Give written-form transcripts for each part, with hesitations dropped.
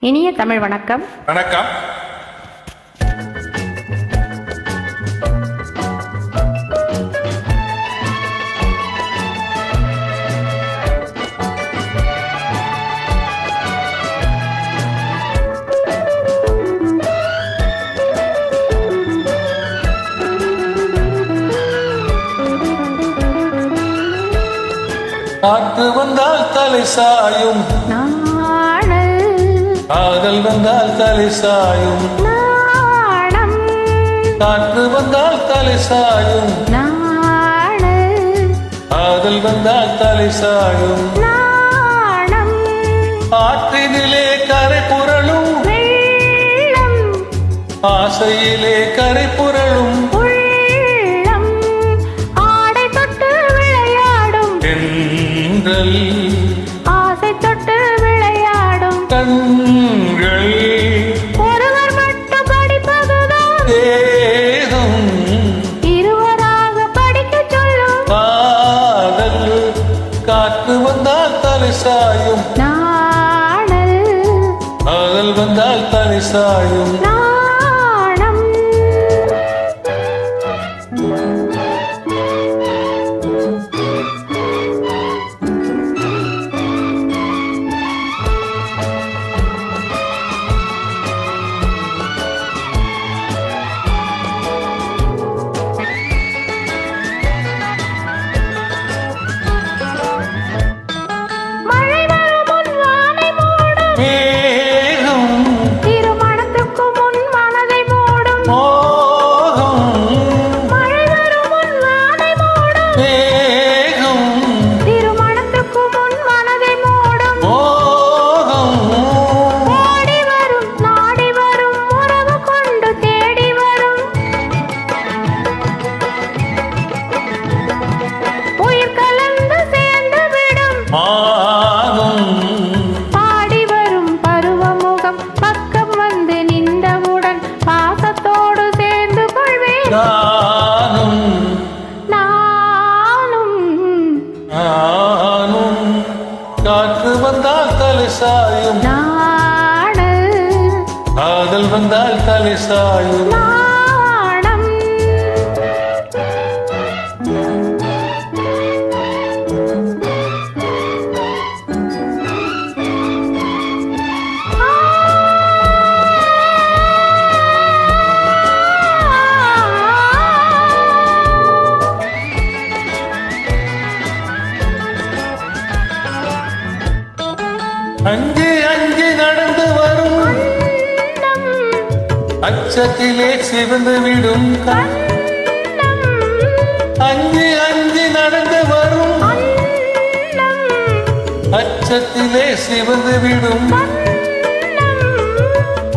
இனிய தமிழ் வணக்கம். வணக்கம். காற்று வந்தால் தலை சாயும், காதல் வந்தால் தலை சாயும், காற்று வந்தால் தலை சாயும், காதல் வந்தால் தலை சாயும், ஆற்றினிலே கரை புரளும், ஆசையிலே கரை புரளும், ஆசை தொட்டு விளையாடும் கண்கள், ஒருவர் மட்டும் படிப்பதுதான் ஏதும், இருவராக படிக்க சொல்லும் காதல். காற்று வந்தால் தலை சாயும், நாணல், காதல் வந்தால் தலை சாயும், நாணம். பாடி வரும் பருவமுகம் பக்கம் வந்து நின்றவுடன் பாசத்தோடு சேர்ந்து கொள்வேன் நானும். காற்று வந்தால் தலை சாயும், நாணல், காதல் வந்தால் தலை சாயும், நாணம். அஞ்சு அஞ்சு நடந்து வரும் அச்சத்திலே சிவந்து விடும், அஞ்சு அஞ்சு நடந்து வரும் அச்சத்திலே சிவந்து விடும்,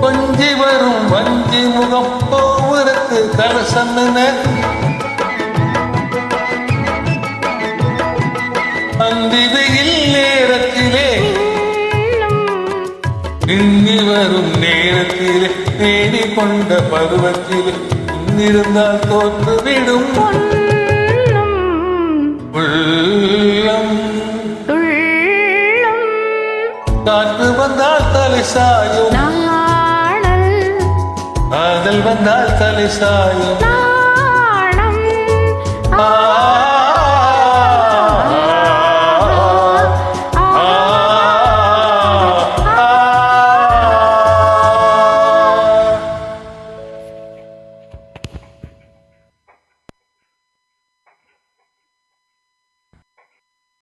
கொஞ்சி வரும் வஞ்சி முகம் கோபுரத்து கலசம் அந்திவையில் நேரத்திலே நின்று வரும் நேரத்திலே தேடி கொண்ட பருவத்திலே நின்றிருந்தால் தோற்றுவிடும் உள்ளம். காற்று வந்தால் தலை சாயும், நாணல், காதல் வந்தால் தலை சாயும், நாணம்.